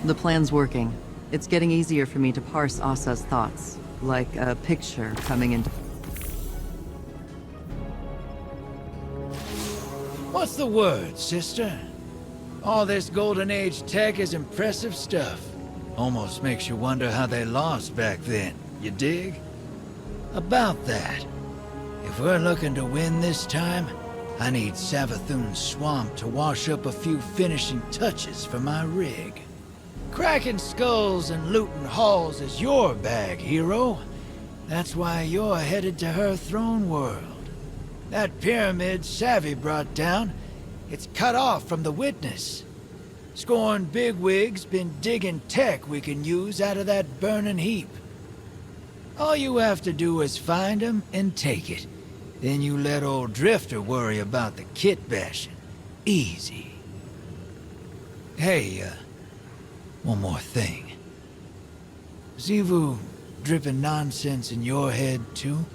The plan's working. It's getting easier for me to parse Ahsa's thoughts, like a picture coming into... What's the word, sister? All this Golden Age tech is impressive stuff. Almost makes you wonder how they lost back then, you dig? About that, if we're looking to win this time, I need Savathun's swamp to wash up a few finishing touches for my rig. Cracking skulls and looting halls is your bag, hero. That's why you're headed to her throne world. That pyramid Savvy brought down, it's cut off from the witness. Scorn bigwig's been digging tech we can use out of that burning heap. All you have to do is find him and take it. Then you let old Drifter worry about the kit bashing. Easy. Hey, one more thing. Xivu dripping nonsense in your head, too?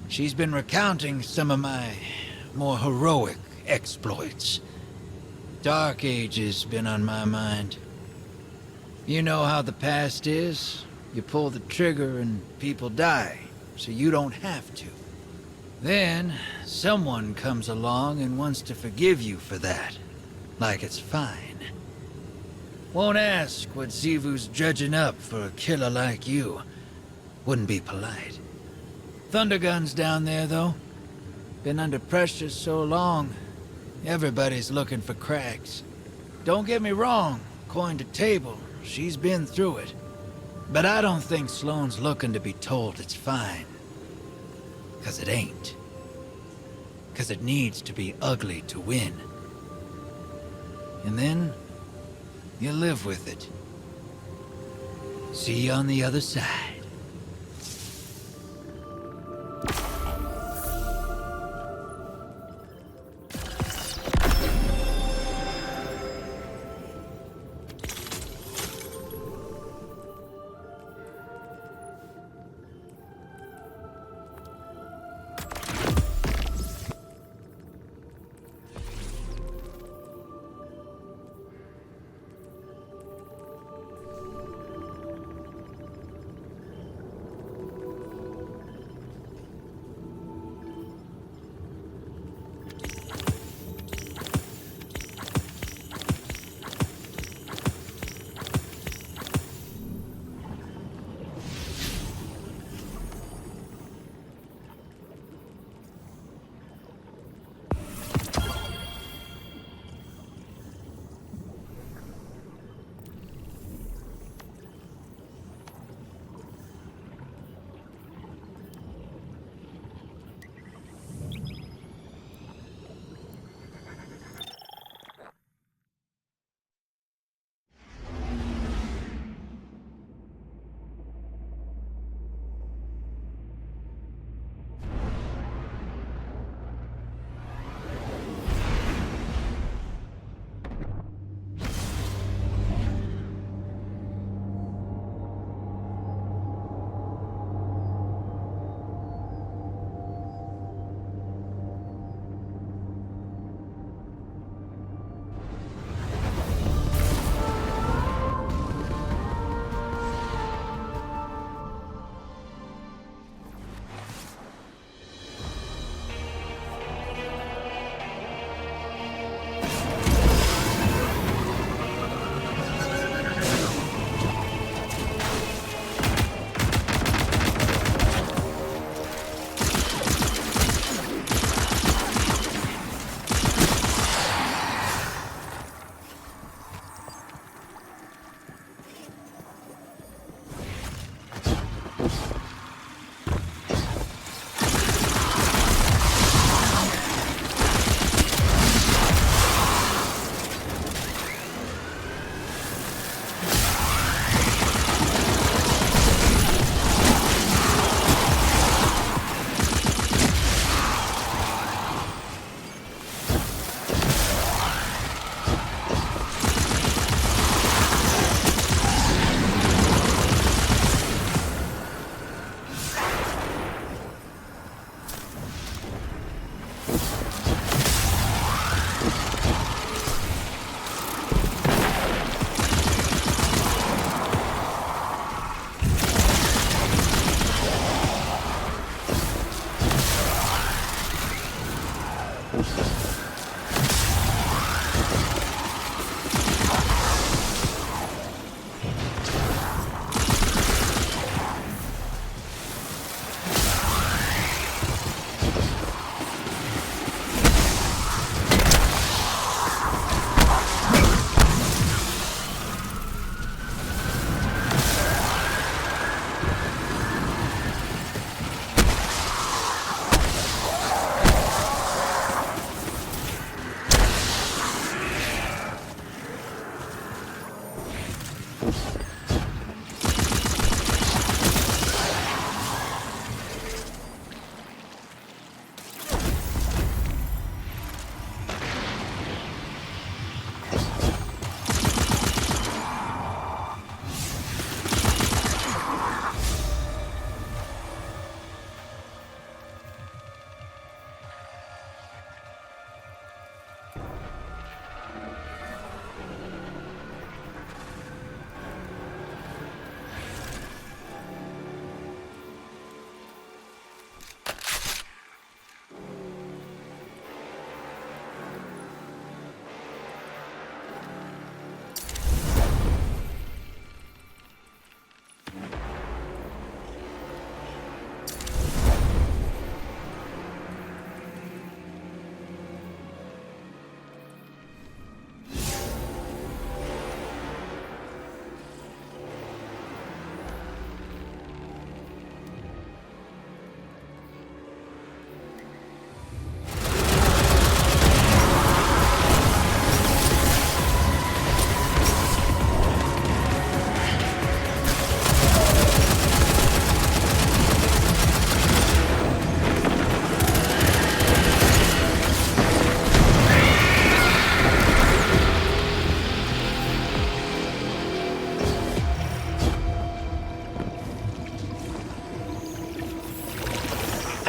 She's been recounting some of my more heroic exploits. Dark Age's been on my mind. You know how the past is. You pull the trigger and people die, so you don't have to. Then, someone comes along and wants to forgive you for that. Like it's fine. Won't ask what Xivu's dredging up for a killer like you. Wouldn't be polite. Thundergun's down there, though. Been under pressure so long, everybody's looking for cracks. Don't get me wrong, coin to table, she's been through it. But I don't think Sloane's looking to be told it's fine. 'Cause it ain't. 'Cause it needs to be ugly to win. And then, you live with it. See you on the other side.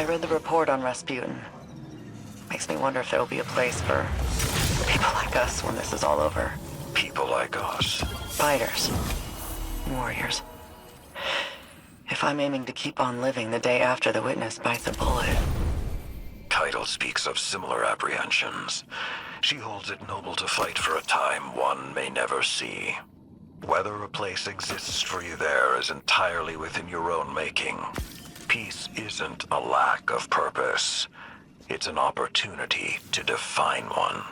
read the report on Rasputin. Makes me wonder if there'll be a place for people like us when this is all over. People like us. Fighters. Warriors. If I'm aiming to keep on living the day after the witness bites a bullet. Title speaks of similar apprehensions. She holds it noble to fight for a time one may never see. Whether a place exists for you there is entirely within your own making. Peace isn't a lack of purpose. It's an opportunity to define one.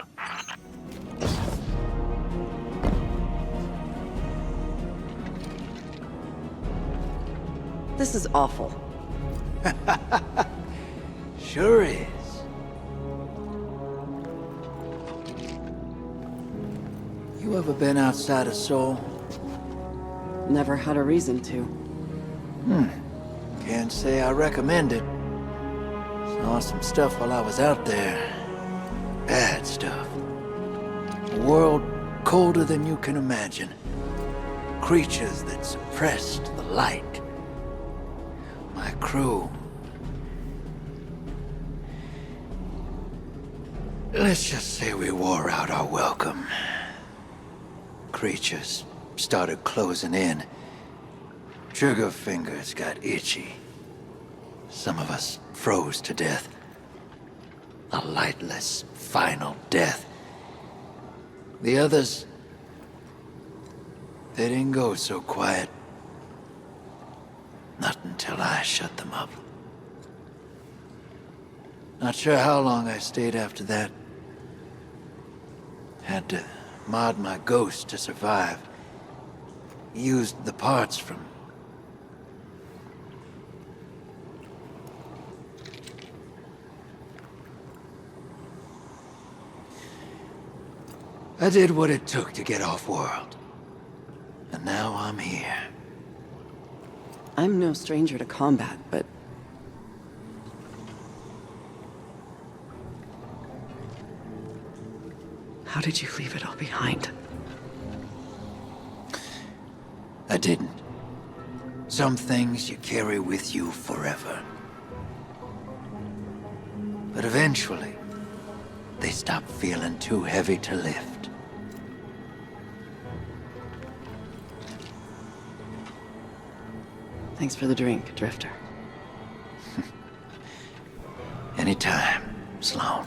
This is awful. Sure is. You ever been outside of Seoul? Never had a reason to. Can't say I recommend it. Saw some stuff while I was out there. Bad stuff. A world colder than you can imagine. Creatures that suppressed the light. My crew. Let's just say we wore out our welcome. Creatures started closing in. Trigger fingers got itchy. Some of us froze to death. A lightless, final death. The others, they didn't go so quiet. Not until I shut them up. Not sure how long I stayed after that. Had to mod my ghost to survive. Used the parts from... I did what it took to get off-world. And now I'm here. I'm no stranger to combat, but... how did you leave it all behind? I didn't. Some things you carry with you forever. But eventually, they stop feeling too heavy to lift. Thanks for the drink, Drifter. Anytime, Sloan.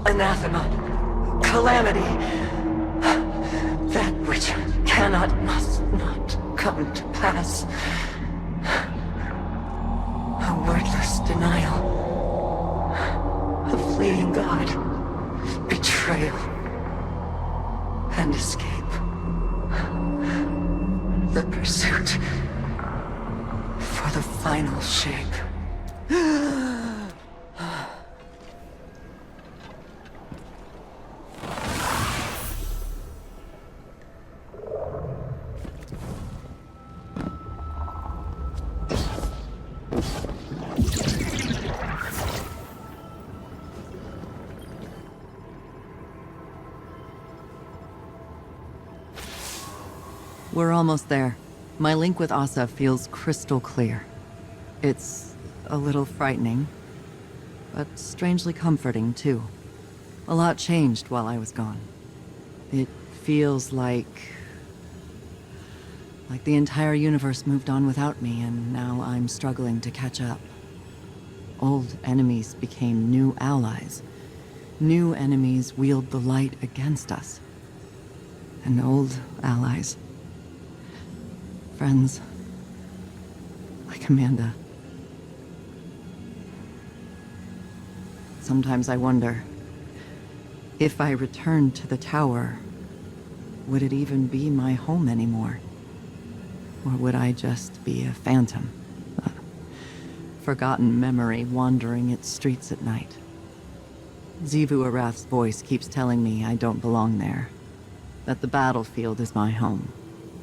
Anathema. Calamity. That which cannot, must not come to pass. A wordless denial. A fleeing God. Betrayal. And escape. The pursuit for the final shape. We're almost there. My link with Ahsa feels crystal clear. It's a little frightening, but strangely comforting, too. A lot changed while I was gone. It feels like the entire universe moved on without me, and now I'm struggling to catch up. Old enemies became new allies. New enemies wield the light against us. And old allies. Friends. Like Amanda. Sometimes I wonder, if I returned to the tower, would it even be my home anymore? Or would I just be a phantom? A forgotten memory wandering its streets at night? Xivu Arath's voice keeps telling me I don't belong there. That the battlefield is my home.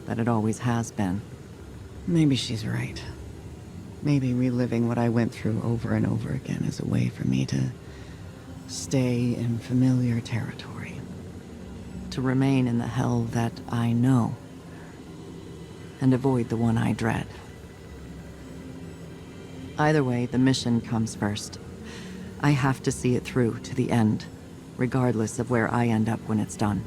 That it always has been. Maybe she's right. Maybe reliving what I went through over and over again is a way for me to stay in familiar territory. To remain in the hell that I know. And avoid the one I dread. Either way, the mission comes first. I have to see it through to the end, regardless of where I end up when it's done.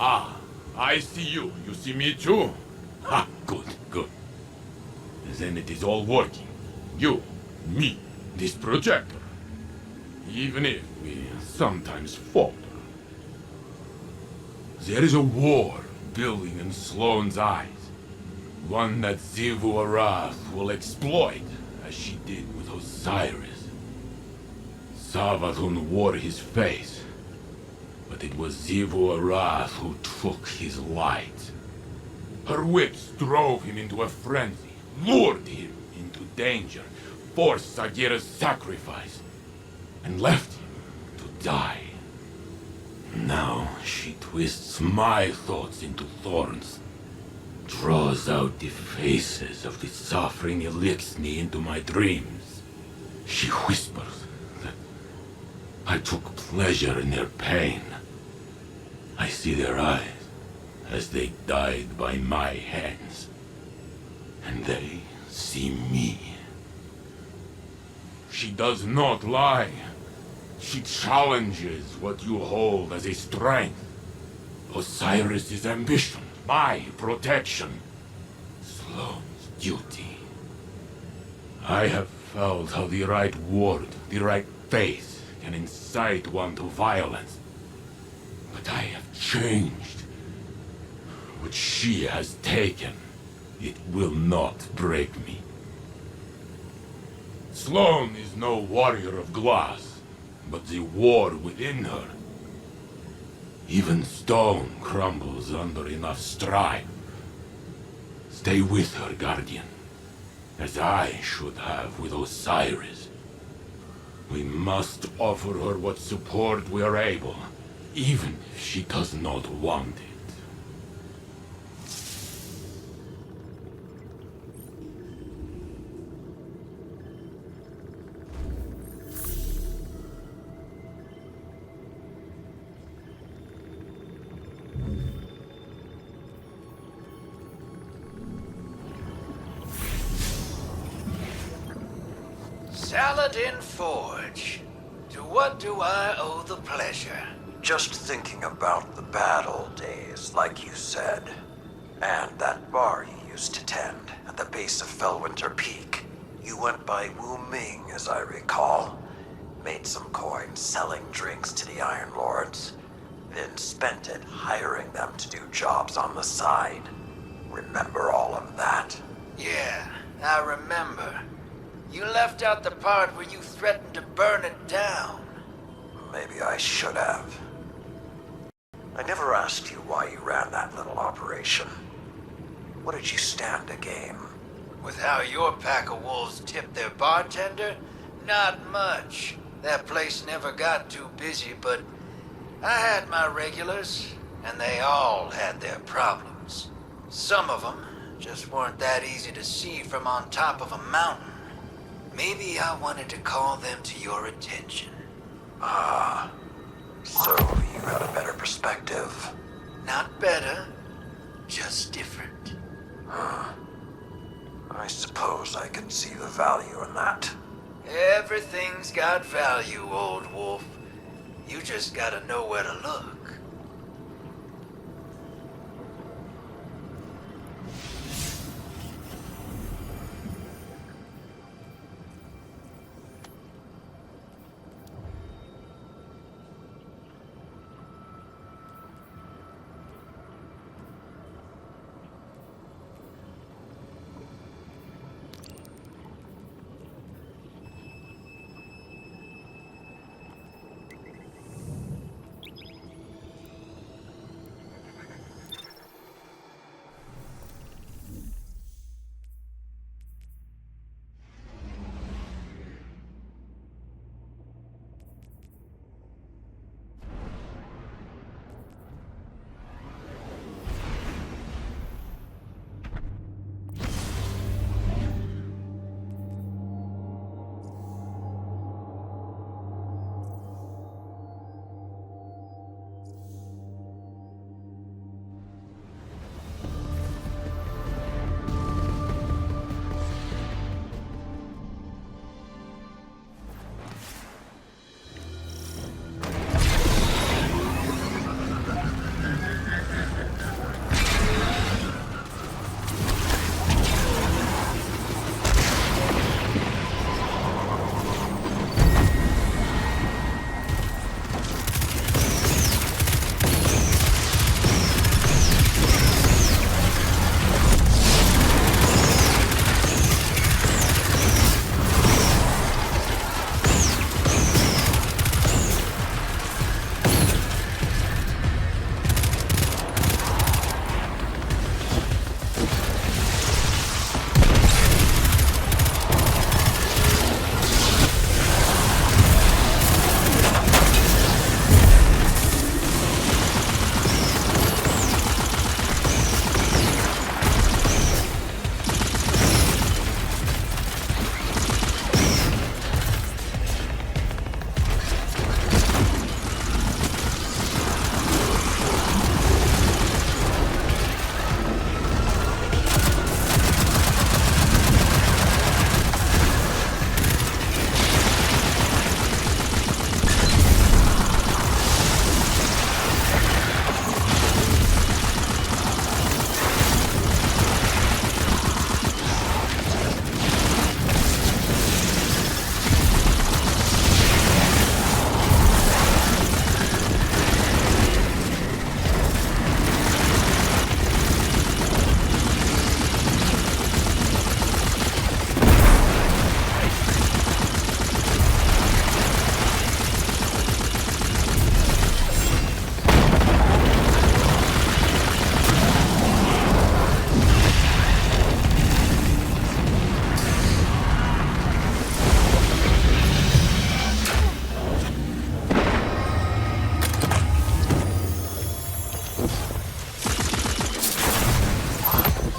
Ah, I see you. You see me too? Ha, good, good. Then it is all working. You, me, this projector. Even if we sometimes falter. There is a war building in Sloane's eyes. One that Xivu Arath will exploit, as she did with Osiris. Savathun wore his face, but it was Xivu Arath who took his light. Her whips drove him into a frenzy, lured him into danger, forced Sagira's sacrifice, and left him to die. Now she twists my thoughts into thorns, draws out the faces of the suffering Elixni into my dreams. She whispers that I took pleasure in their pain. I see their eyes as they died by my hands, and they see me. She does not lie. She challenges what you hold as a strength. Osiris's ambition, my protection, Sloane's duty. I have felt how the right word, the right face, can incite one to violence. But I have changed. What she has taken, it will not break me. Sloane is no warrior of glass, but the war within her. Even stone crumbles under enough strife. Stay with her, Guardian, as I should have with Osiris. We must offer her what support we are able, even if she does not want it. Saladin Forge. To what do I owe the pleasure? Just thinking about the battle days, like you said. And that bar you used to tend at the base of Fellwinter Peak. You went by Wu Ming, as I recall. Made some coin selling drinks to the Iron Lords. Then spent it hiring them to do jobs on the side. Remember all of that? Yeah, I remember. You left out the part where you threatened to burn it down. Maybe I should have. I never asked you why you ran that little operation. What did you stand to gain? With how your pack of wolves tipped their bartender? Not much. That place never got too busy, but I had my regulars, and they all had their problems. Some of them just weren't that easy to see from on top of a mountain. Maybe I wanted to call them to your attention. Ah, so you got a better perspective. Not better, just different. I suppose I can see the value in that. Everything's got value, old wolf. You just gotta know where to look.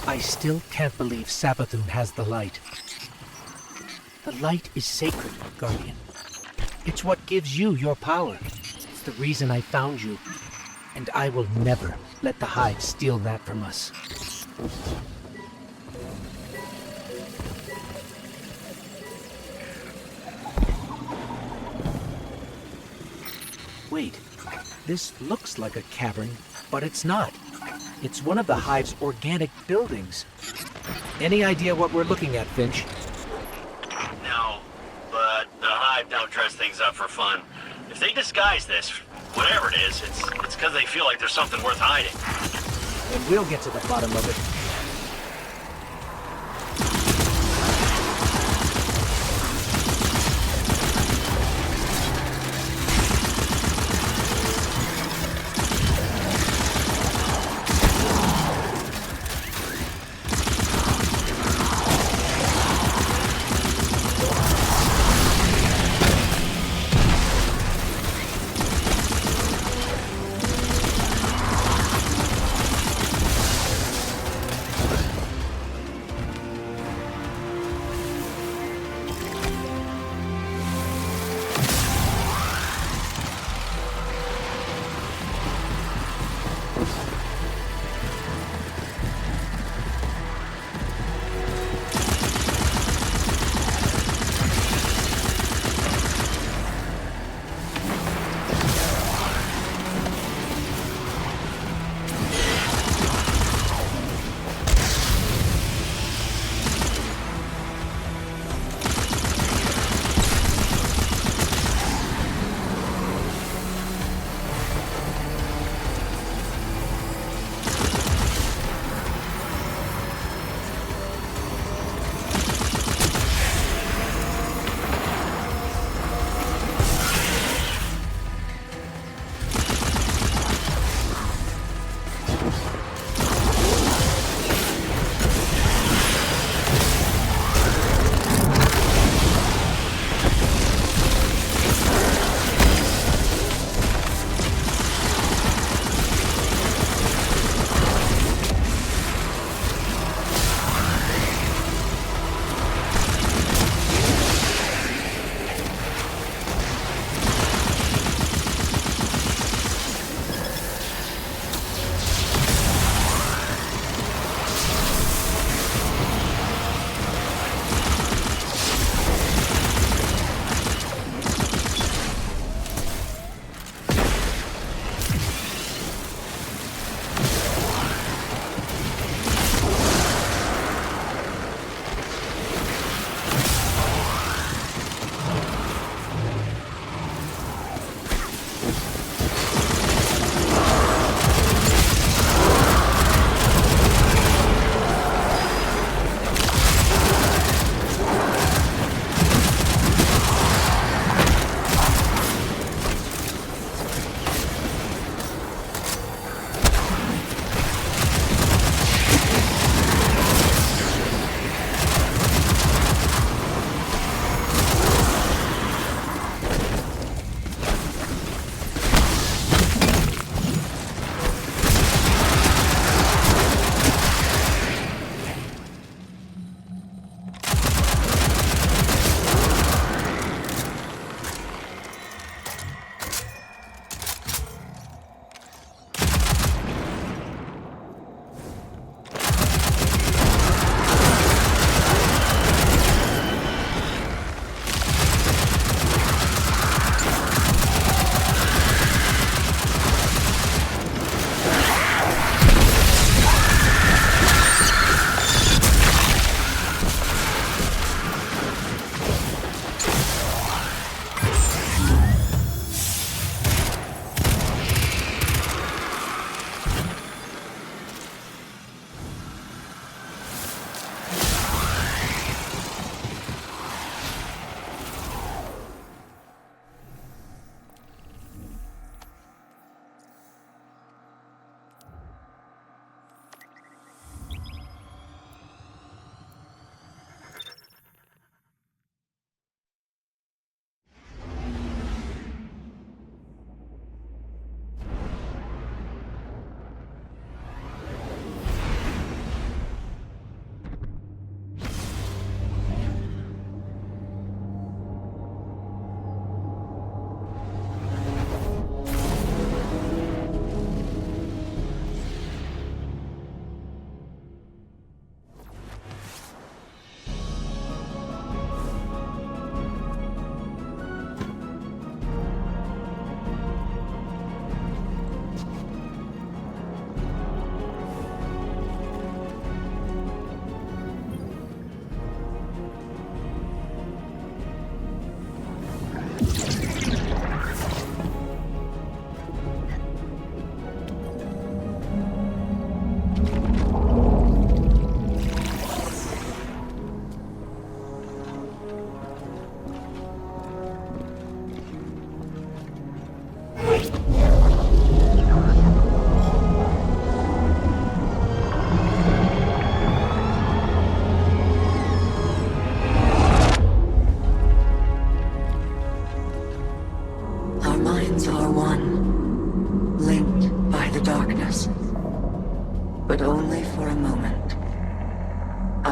I still can't believe Savathun has the light. The light is sacred, Guardian. It's what gives you your power. It's the reason I found you. And I will never let the Hive steal that from us. Wait, this looks like a cavern, but it's not. It's one of the Hive's organic buildings. Any idea what we're looking at, Finch? No, but the Hive don't dress things up for fun. If they disguise this, whatever it is, it's because they feel like there's something worth hiding. And we'll get to the bottom of it.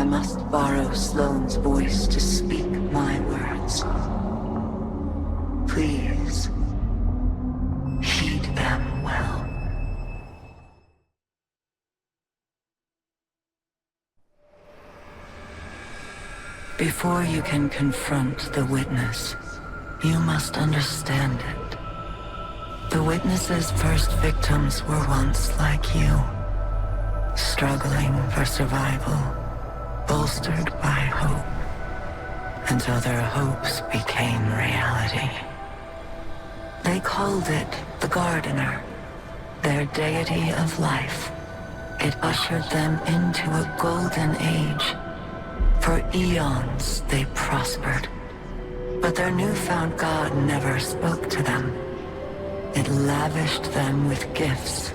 I must borrow Sloane's voice to speak my words. Please, heed them well. Before you can confront the witness, you must understand it. The witness's first victims were once like you, struggling for survival, bolstered by hope, until their hopes became reality. They called it the Gardener, their deity of life. It ushered them into a golden age. For eons they prospered, but their newfound god never spoke to them. It lavished them with gifts,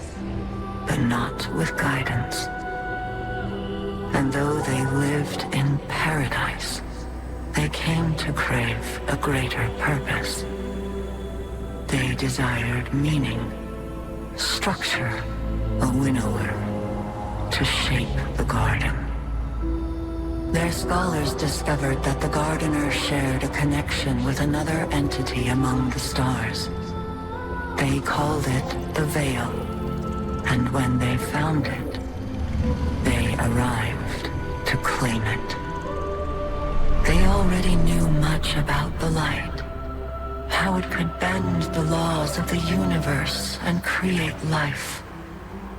but not with guidance. And though they lived in paradise, they came to crave a greater purpose. They desired meaning, structure, a winnower, to shape the garden. Their scholars discovered that the Gardener shared a connection with another entity among the stars. They called it the Veil, and when they found it, they arrived to claim it. They already knew much about the light, how it could bend the laws of the universe and create life.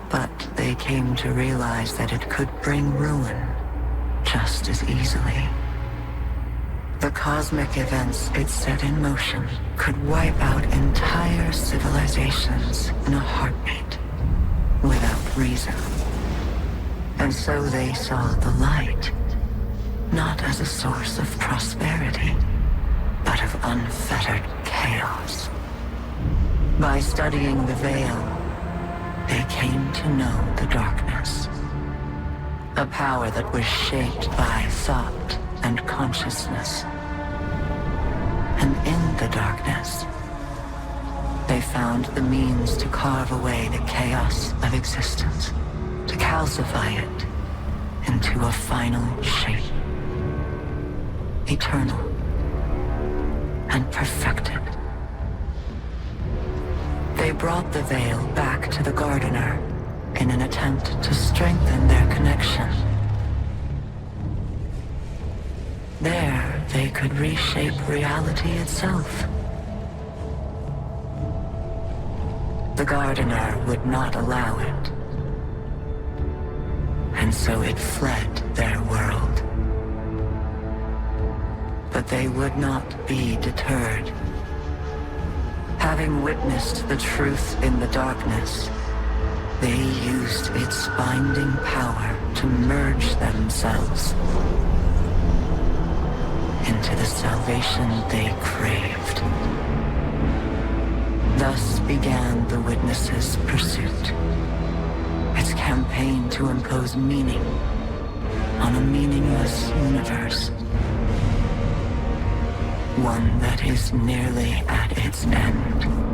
But they came to realize that it could bring ruin just as easily. The cosmic events it set in motion could wipe out entire civilizations in a heartbeat, without reason. And so they saw the light, not as a source of prosperity, but of unfettered chaos. By studying the Veil, they came to know the darkness. A power that was shaped by thought and consciousness. And in the darkness, they found the means to carve away the chaos of existence, to calcify it into a final shape. Eternal and perfected. They brought the Veil back to the Gardener in an attempt to strengthen their connection. There, they could reshape reality itself. The Gardener would not allow it, and so it fled their world. But they would not be deterred. Having witnessed the truth in the darkness, they used its binding power to merge themselves into the salvation they craved. Thus began the Witness's pursuit, its campaign to impose meaning on a meaningless universe. One that is nearly at its end.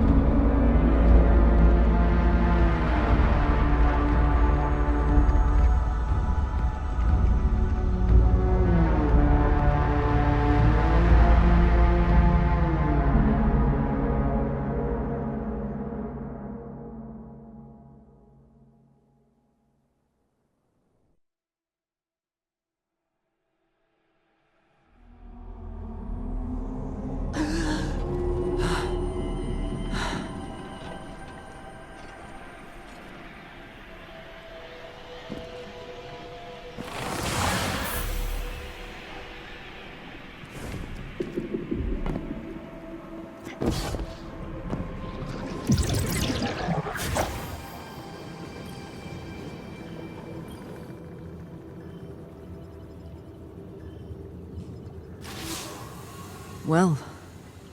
Well,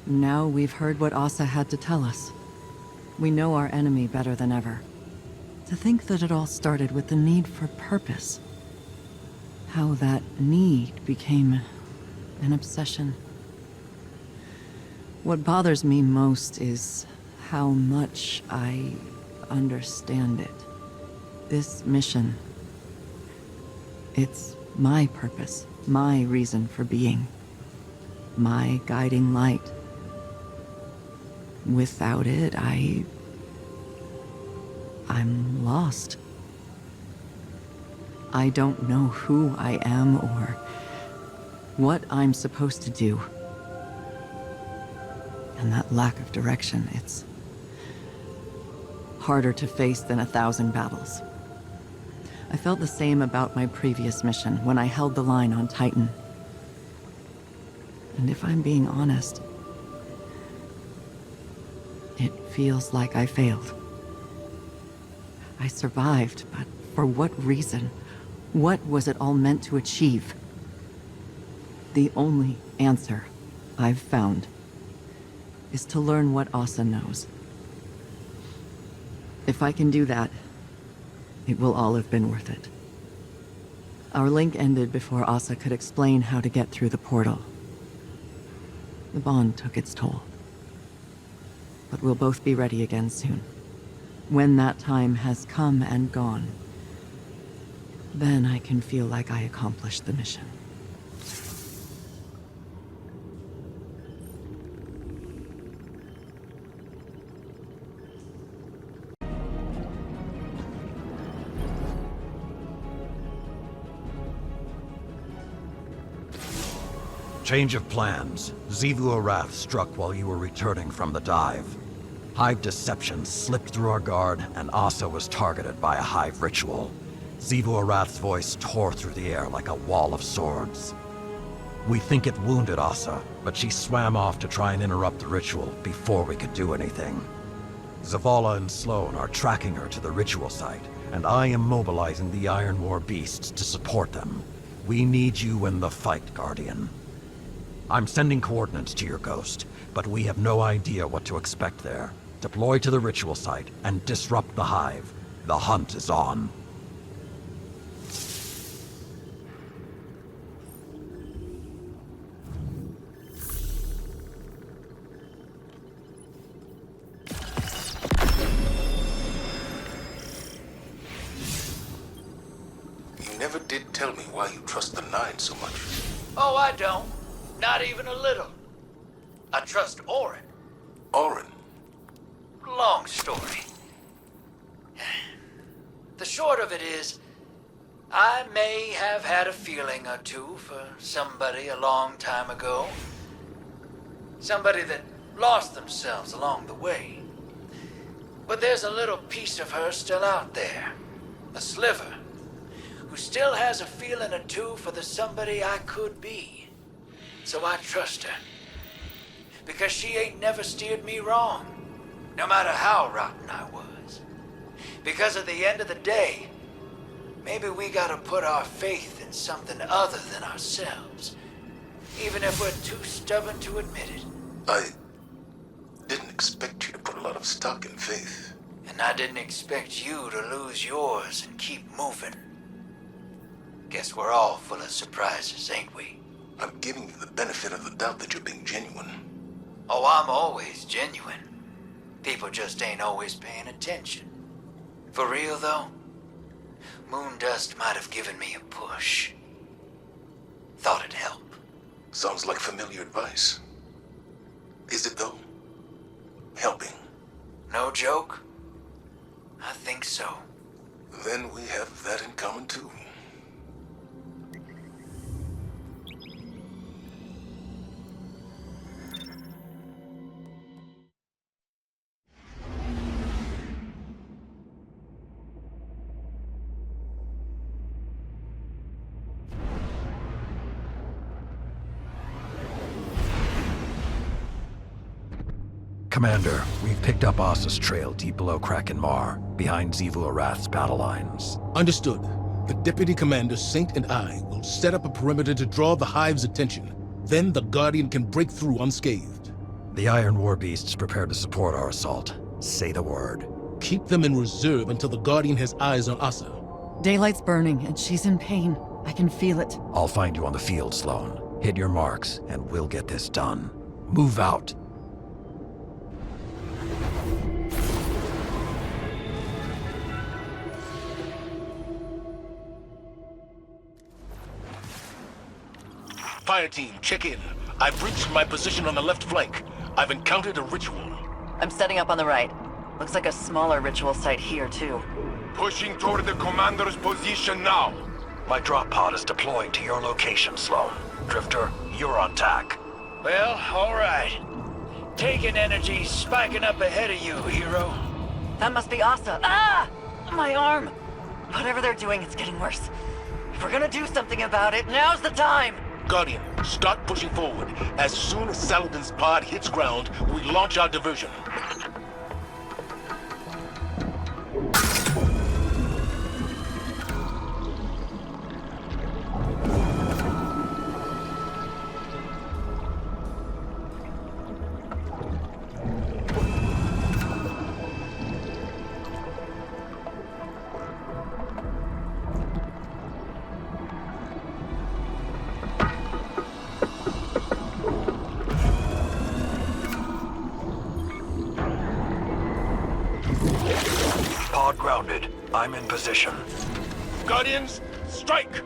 now we've heard what Ahsa had to tell us. We know our enemy better than ever. To think that it all started with the need for purpose. How that need became an obsession. What bothers me most is how much I understand it. This mission, it's My purpose, my reason for being, my guiding light. Without it, I'm lost. I don't know who I am or what I'm supposed to do. And that lack of direction, it's harder to face than 1,000 battles. I felt the same about my previous mission when I held the line on Titan. And if I'm being honest, it feels like I failed. I survived, but for what reason? What was it all meant to achieve? The only answer I've found is to learn what Ahsa knows. If I can do that, it will all have been worth it. Our link ended before Ahsa could explain how to get through the portal. The bond took its toll. But we'll both be ready again soon. When that time has come and gone, then I can feel like I accomplished the mission. Change of plans. Xivu Arath struck while you were returning from the dive. Hive deception slipped through our guard, and Ahsa was targeted by a Hive ritual. Xivu Arath's voice tore through the air like a wall of swords. We think it wounded Ahsa, but she swam off to try and interrupt the ritual before we could do anything. Zavala and Sloan are tracking her to the ritual site, and I am mobilizing the Iron War beasts to support them. We need you in the fight, Guardian. I'm sending coordinates to your ghost, but we have no idea what to expect there. Deploy to the ritual site and disrupt the Hive. The hunt is on. You never did tell me why you trust the Nine so much. Oh, I don't. Not even a little. I trust Orin. Orin. Long story. The short of it is, I may have had a feeling or two for somebody a long time ago. Somebody that lost themselves along the way. But there's a little piece of her still out there. A sliver. Who still has a feeling or two for the somebody I could be. So I trust her. Because she ain't never steered me wrong. No matter how rotten I was. Because at the end of the day, maybe we gotta put our faith in something other than ourselves. Even if we're too stubborn to admit it. I didn't expect you to put a lot of stock in faith. And I didn't expect you to lose yours and keep moving. Guess we're all full of surprises, ain't we? I'm giving you the benefit of the doubt that you're being genuine. Oh, I'm always genuine. People just ain't always paying attention. For real, though, Moondust might have given me a push. Thought it'd help. Sounds like familiar advice. Is it, though? Helping? No joke? I think so. Then we have that in common, too. Commander, we've picked up Ahsa's trail deep below Kraken Mar, behind Xivu Arath's battle lines. Understood. The Deputy Commander, Saint, and I will set up a perimeter to draw the Hive's attention. Then the Guardian can break through unscathed. The Iron War beasts prepare to support our assault. Say the word. Keep them in reserve until the Guardian has eyes on Ahsa. Daylight's burning, and she's in pain. I can feel it. I'll find you on the field, Sloan. Hit your marks, and we'll get this done. Move out. Fire team, check in. I've reached my position on the left flank. I've encountered a ritual. I'm setting up on the right. Looks like a smaller ritual site here, too. Pushing toward the commander's position now. My drop pod is deploying to your location, Sloan. Drifter, you're on tack. Well, all right. Taking energy, spiking up ahead of you, hero. That must be Ahsa. Ah! My arm! Whatever they're doing, it's getting worse. If we're gonna do something about it, now's the time! Guardian, start pushing forward. As soon as Saladin's pod hits ground, we launch our diversion. Pod grounded. I'm in position. Guardians, strike!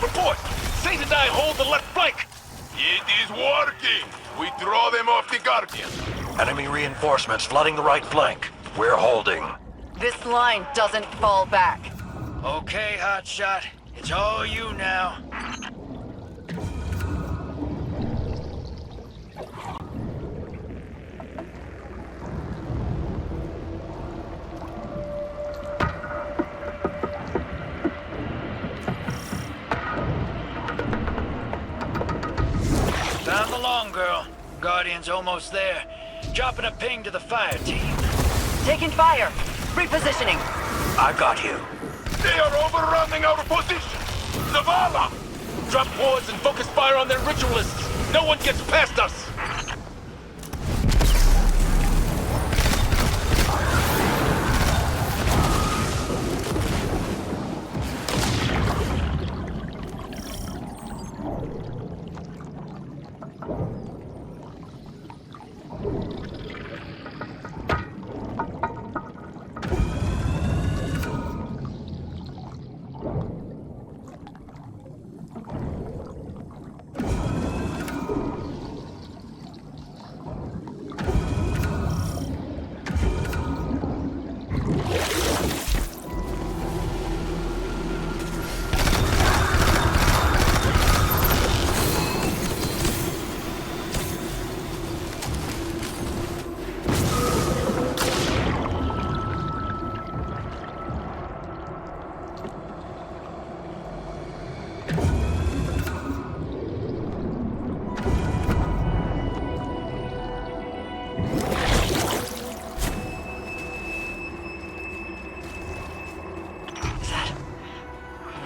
Report! Saint and I hold the left flank! It is working! We draw them off the Guardian. Enemy reinforcements flooding the right flank. We're holding. This line doesn't fall back. Okay, hotshot. It's all you now. Found the long girl. Guardian's almost there. Dropping a ping to the fire team. Taking fire! Repositioning! I got you. They are overrunning our position! Zavala! Drop wards and focus fire on their ritualists! No one gets past us!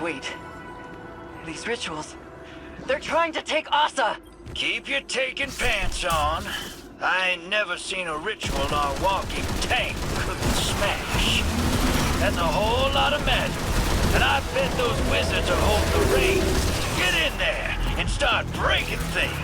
Wait. These rituals... They're trying to take Ahsa! Keep your taking pants on. I ain't never seen a ritual our walking tank couldn't smash. That's a whole lot of magic. And I bet those wizards are holding the reins. Get in there and start breaking things.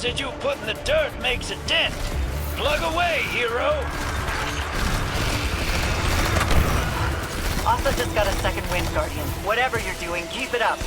that you put in the dirt makes a dent. Plug away, hero! Ahsa just got a second wind, Guardian. Whatever you're doing, keep it up.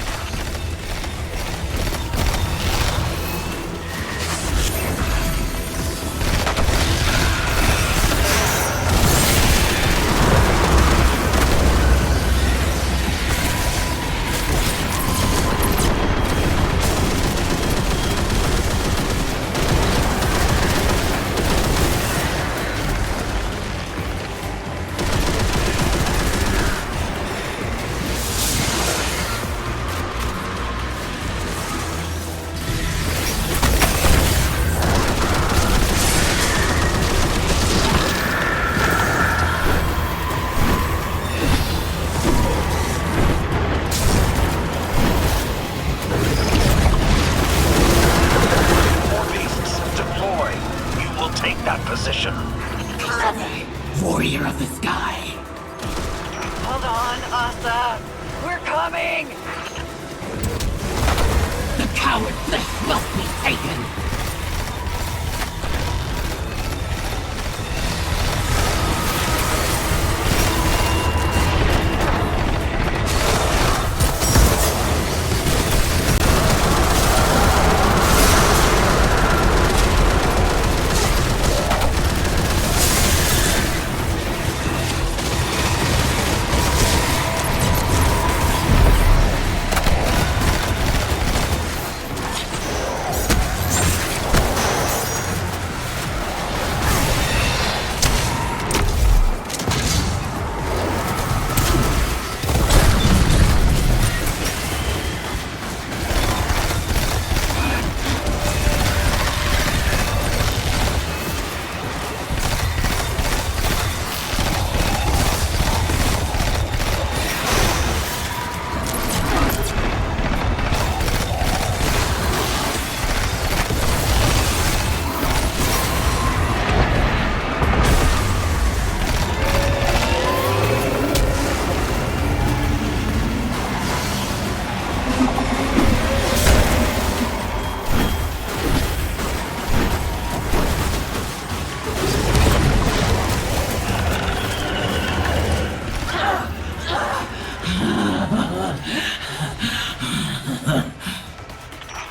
Warrior of the sky. Hold on, Ahsa. We're coming! The coward flesh must be taken.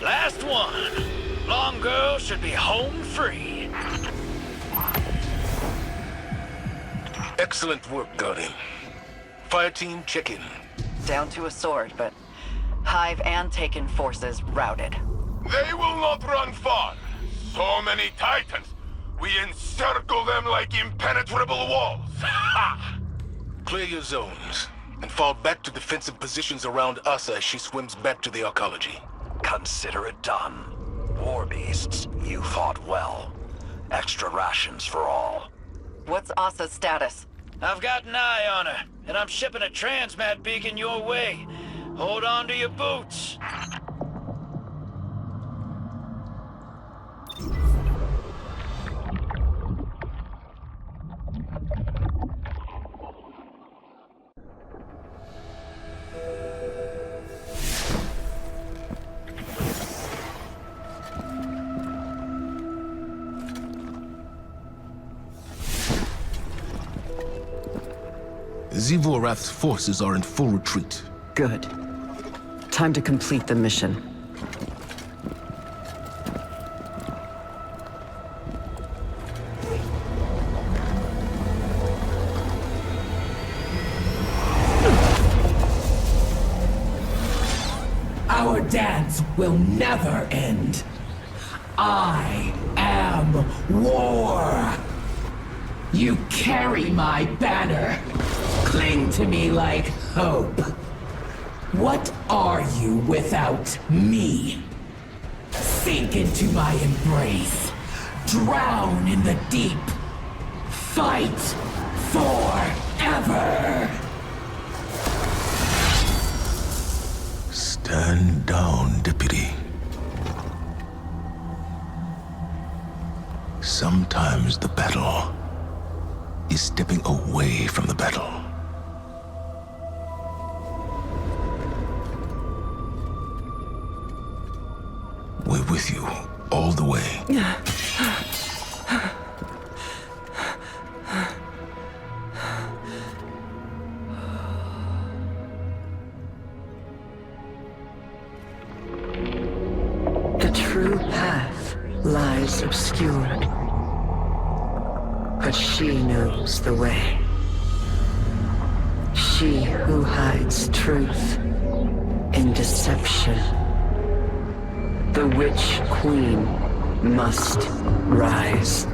Last one. Long girl should be home free. Excellent work, Guardian. Fire team, check in. Down to a sword, but Hive and Taken forces routed. They will not run far. So many Titans. We encircle them like impenetrable walls. Ha! Clear your zones, and fall back to defensive positions around Ahsa as she swims back to the arcology. Consider it done. War beasts, you fought well. Extra rations for all. What's Ahsa's status? I've got an eye on her, and I'm shipping a transmat beacon your way. Hold on to your boots. Xivu Arath's forces are in full retreat. Good. Time to complete the mission. Our dance will never end. I am war. You carry my banner. Cling to me like hope. What are you without me? Sink into my embrace. Drown in the deep. Fight forever. Stand down, Deputy. Sometimes the battle is stepping away from the battle. We're with you. all the way. The true path lies obscured, but she knows the way. She who hides truth in deception. The Witch Queen must rise.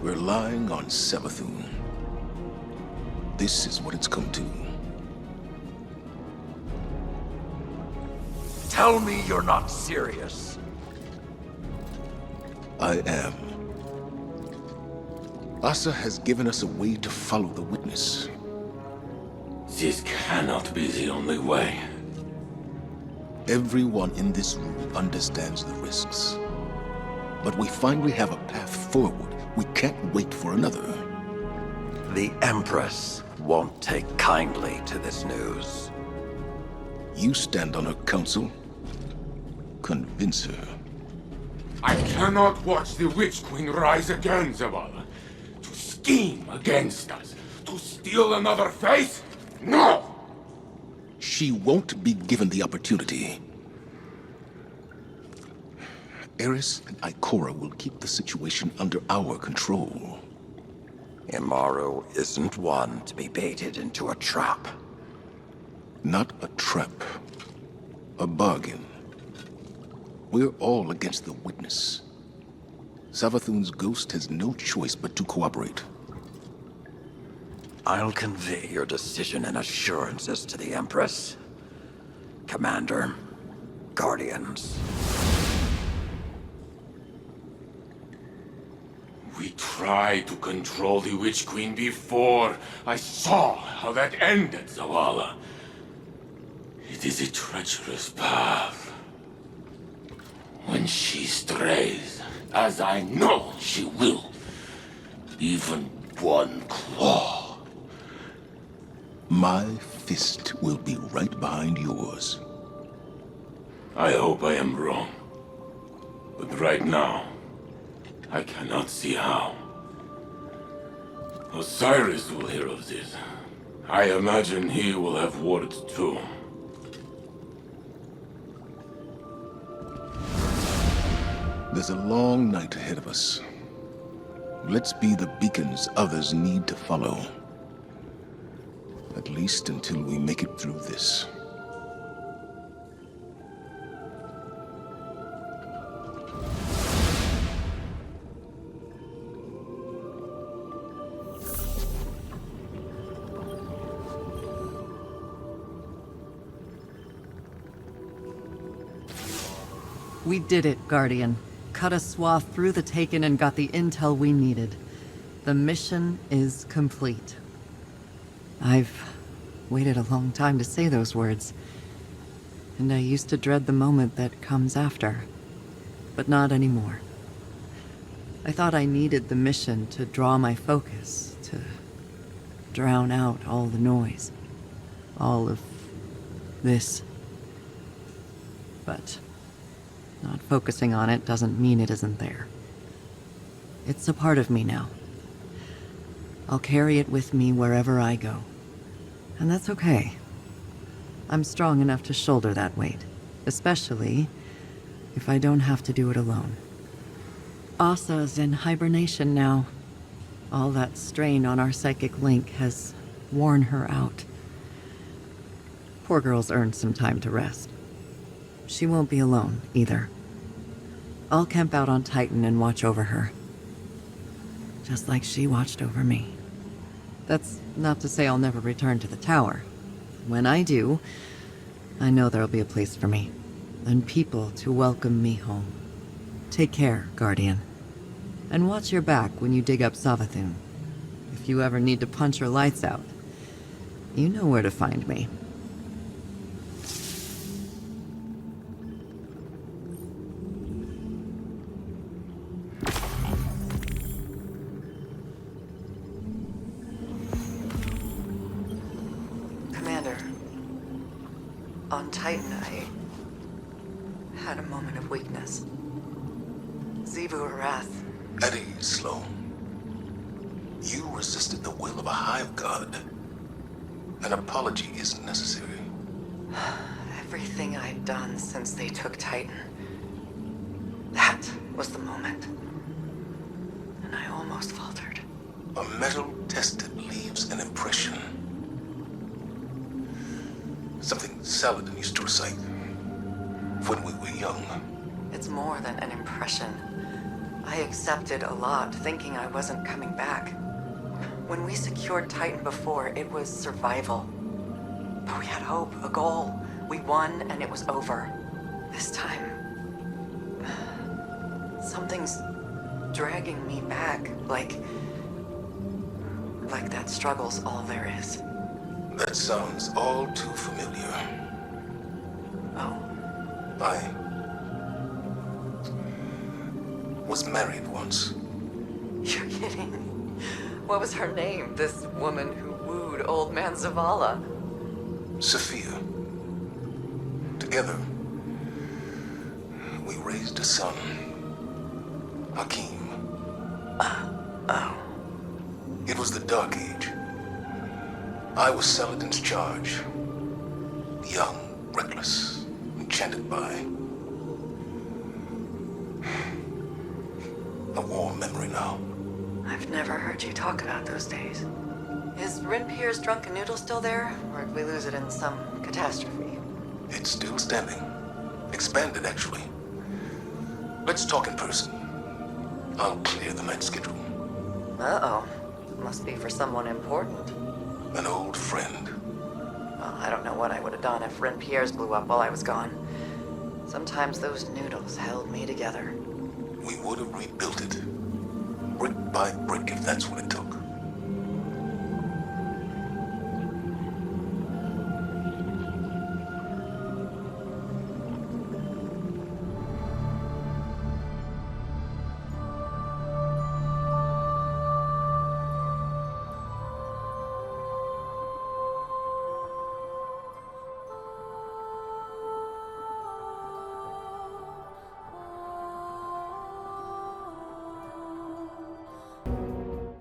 We're lying on Savathun. This is what it's come to. Tell me you're not serious. I am. Ahsa has given us a way to follow the witness. This cannot be the only way. Everyone in this room understands the risks. But we finally have a path forward. We can't wait for another. The Empress won't take kindly to this news. You stand on her counsel. Convince her. I cannot watch the Witch Queen rise again, Zavala. To scheme against us. To steal another face? No! She won't be given the opportunity. Eris and Ikora will keep the situation under our control. Imaru isn't one to be baited into a trap. Not a trap. A bargain. We're all against the witness. Savathun's ghost has no choice but to cooperate. I'll convey your decision and assurances to the Empress. Commander, Guardians. We tried to control the Witch Queen before. I saw how that ended, Zavala. It is a treacherous path. When she strays, as I know she will, even one claw. My fist will be right behind yours. I hope I am wrong. But right now, I cannot see how. Osiris will hear of this. I imagine he will have words too. There's a long night ahead of us. Let's be the beacons others need to follow. At least until we make it through this. We did it, Guardian. Cut a swath through the Taken and got the intel we needed. The mission is complete. I've waited a long time to say those words. And I used to dread the moment that comes after. But not anymore. I thought I needed the mission to draw my focus, to drown out all the noise. All of this. But not focusing on it doesn't mean it isn't there. It's a part of me now. I'll carry it with me wherever I go. And that's okay. I'm strong enough to shoulder that weight, especially if I don't have to do it alone. Ahsa's in hibernation now. All that strain on our psychic link has worn her out. Poor girl's earned some time to rest. She won't be alone, either. I'll camp out on Titan and watch over her. Just like she watched over me. That's not to say I'll never return to the tower. When I do, I know there'll be a place for me, and people to welcome me home. Take care, Guardian. And watch your back when you dig up Savathun. If you ever need to punch her lights out, you know where to find me. Commander, on Titan, I had a moment of weakness. Xivu Arath. At ease, Sloan. You resisted the will of a hive god. An apology isn't necessary. Everything I'd done since they took Titan. That was the moment. And I almost faltered. A metal tested leaves an impression. Something Saladin used to recite when we were young. It's more than an impression. I accepted a lot, thinking I wasn't coming back. When we secured Titan before, it was survival. But we had hope, a goal. We won, and it was over. This time, something's dragging me back, like that struggle's all there is. That sounds all too familiar. Oh, I was married once. you're kidding. What was her name, this woman who wooed old man Zavala? Sophia. Together, we raised a son. Hakim. Oh. It was the Dark Age. I was Saladin's charge. Young, reckless, enchanted by a warm memory now. I've never heard you talk about those days. Is Rinpier's drunken noodle still there, or did we lose it in some catastrophe? It's still standing. Expanded, actually. Let's talk in person. I'll clear the night schedule. Uh-oh. Must be for someone important. An old friend. Well, I don't know what I would have done if Rinpier's blew up while I was gone. Sometimes those noodles held me together. We would have rebuilt it. Brick by brick, if that's what it took.